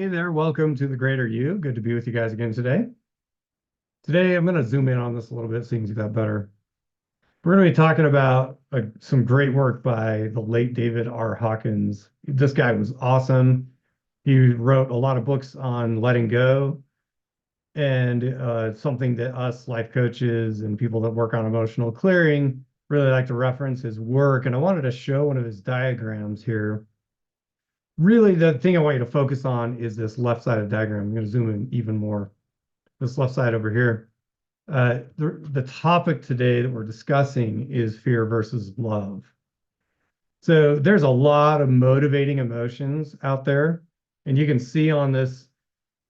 Hey there, welcome to the Greater You. Good to be with you guys again today. Today, I'm going to zoom in on this a little bit so you can see that better. We're going to be talking about some great work by the late David R. Hawkins. This guy was awesome. He wrote a lot of books on letting go, and something that us life coaches and people that work on emotional clearing really like to reference his work. And I wanted to show one of his diagrams here. Really, the thing I want you to focus on is this left side of the diagram. I'm going to zoom in even more. This left side over here. The topic today that we're discussing is fear versus love. So there's a lot of motivating emotions out there, and you can see on this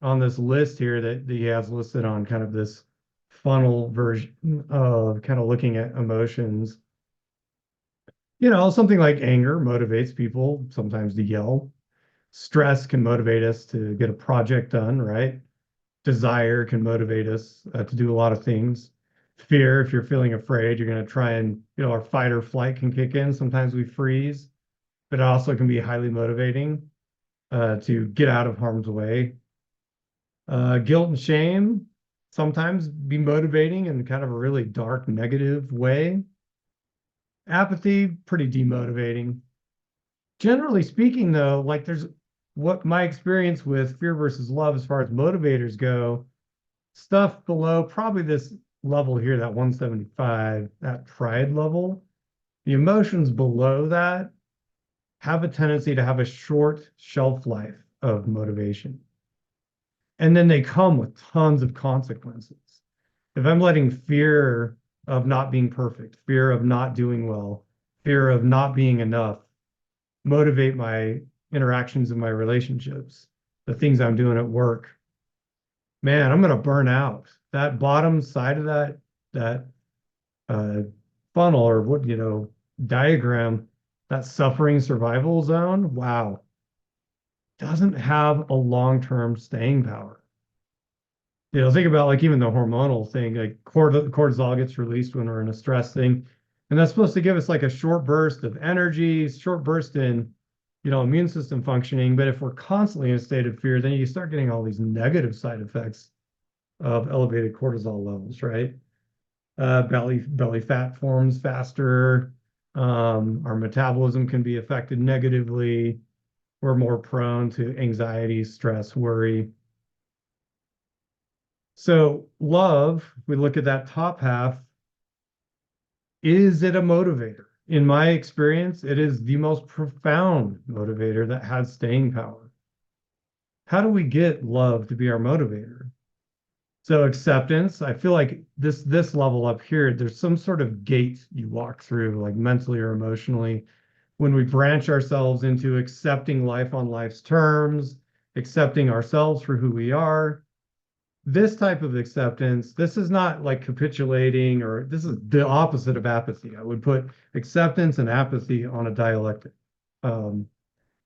list here that he has listed on kind of this funnel version of kind of looking at emotions. You know, something like anger motivates people sometimes to yell. Stress can motivate us to get a project done, right? Desire can motivate us to do a lot of things. Fear, if you're feeling afraid, you're going to try and, our fight or flight can kick in. Sometimes we freeze, but it also can be highly motivating to get out of harm's way. Guilt and shame sometimes be motivating in kind of a really dark, negative way. Apathy, pretty demotivating. Generally speaking, though, like there's what my experience with fear versus love as far as motivators go, stuff below probably this level here, that 175, that pride level, the emotions below that have a tendency to have a short shelf life of motivation. And then they come with tons of consequences. If I'm letting fear of not being perfect, fear of not doing well, fear of not being enough motivate my interactions in my relationships, the things I'm doing at work, man, I'm gonna burn out. That bottom side of that uh, funnel or what diagram, that suffering survival zone, wow, doesn't have a long-term staying power. Think about like even the hormonal thing, like cortisol gets released when we're in a stress thing, and that's supposed to give us like a short burst of energy, short burst in immune system functioning. But if we're constantly in a state of fear, then you start getting all these negative side effects of elevated cortisol levels, right? Belly fat forms faster. Our metabolism can be affected negatively. We're more prone to anxiety, stress, worry. So love, we look at that top half. Is it a motivator? In my experience, it is the most profound motivator that has staying power. How do we get love to be our motivator? So acceptance, I feel like this level up here, there's some sort of gate you walk through, like mentally or emotionally, when we branch ourselves into accepting life on life's terms, accepting ourselves for who we are. This type of acceptance, this is not like capitulating, or this is the opposite of apathy. I would put acceptance and apathy on a dialectic. Um,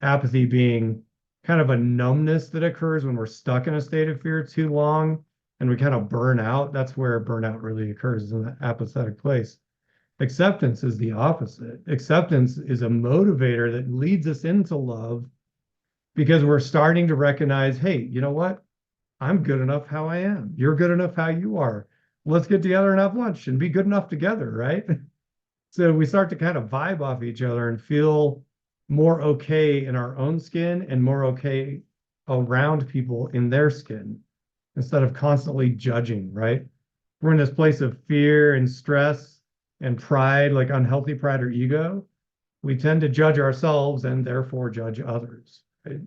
Apathy being kind of a numbness that occurs when we're stuck in a state of fear too long and we kind of burn out. That's where burnout really occurs, is in that apathetic place. Acceptance is the opposite. Acceptance is a motivator that leads us into love because we're starting to recognize, hey, you know what? I'm good enough how I am. You're good enough how you are. Let's get together and have lunch and be good enough together, right? So we start to kind of vibe off each other and feel more okay in our own skin and more okay around people in their skin instead of constantly judging, right? We're in this place of fear and stress and pride, like unhealthy pride or ego. We tend to judge ourselves and therefore judge others, right?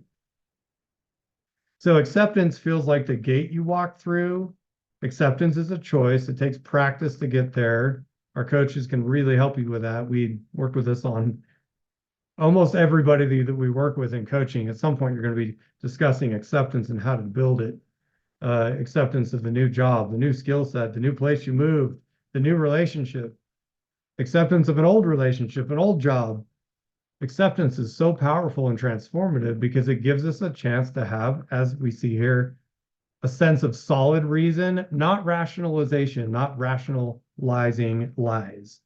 So acceptance feels like the gate you walk through. Acceptance is a choice. It takes practice to get there. Our coaches can really help you with that. We work with this on almost everybody that we work with in coaching. At some point, you're going to be discussing acceptance and how to build it. Acceptance of the new job, the new skill set, the new place you move, the new relationship, acceptance of an old relationship, an old job. Acceptance is so powerful and transformative because it gives us a chance to have, as we see here, a sense of solid reason, not rationalization, not rationalizing lies,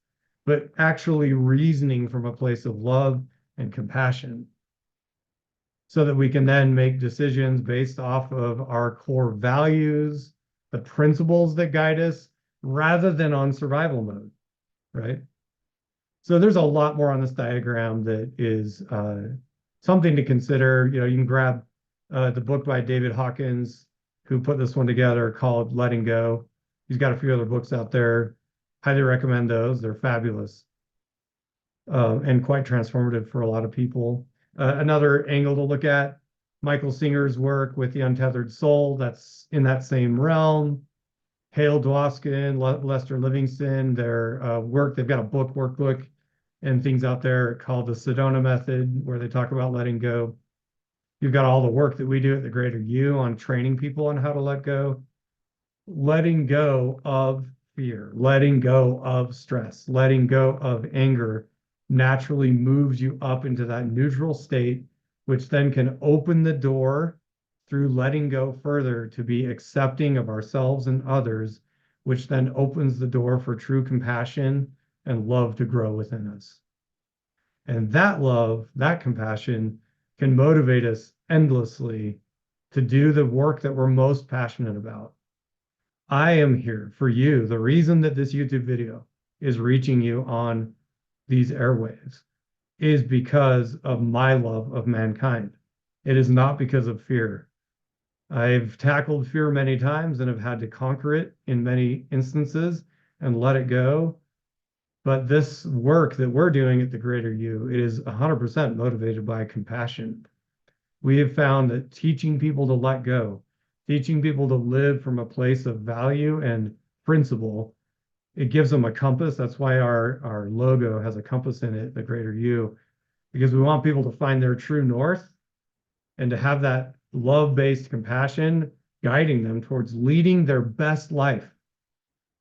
but actually reasoning from a place of love and compassion. so that we can then make decisions based off of our core values, the principles that guide us, rather than on survival mode, right? So there's a lot more on this diagram that is something to consider. You can grab the book by David Hawkins, who put this one together, called Letting Go. He's got a few other books out there. Highly recommend those. They're fabulous and quite transformative for a lot of people. Another angle to look at, Michael Singer's work with The Untethered Soul, that's in that same realm. Hale Dwoskin, Lester Livingston, their work, they've got a book workbook and things out there called the Sedona Method, where they talk about letting go. You've got all the work that we do at the Greater U on training people on how to let go. Letting go of fear, letting go of stress, letting go of anger naturally moves you up into that neutral state, which then can open the door through letting go further to be accepting of ourselves and others, which then opens the door for true compassion and love to grow within us. And that love, that compassion can motivate us endlessly to do the work that we're most passionate about. I am here for you. The reason that this YouTube video is reaching you on these airwaves is because of my love of mankind. It is not because of fear. I've tackled fear many times and have had to conquer it in many instances and let it go. But this work that we're doing at the Greater U, it is 100% motivated by compassion. We have found that teaching people to let go, teaching people to live from a place of value and principle, it gives them a compass. That's why our logo has a compass in it, the Greater U, because we want people to find their true north and to have that love-based compassion guiding them towards leading their best life,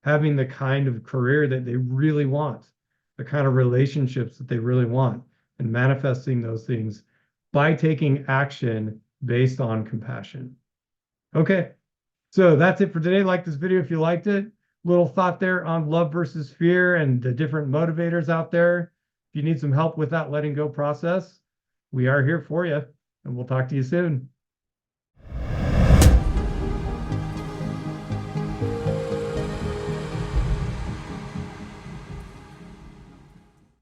having the kind of career that they really want, the kind of relationships that they really want, and manifesting those things by taking action based on compassion. Okay, so that's it for today. Like this video if you liked it. Little thought there on love versus fear and the different motivators out there. If you need some help with that letting go process, we are here for you, and we'll talk to you soon.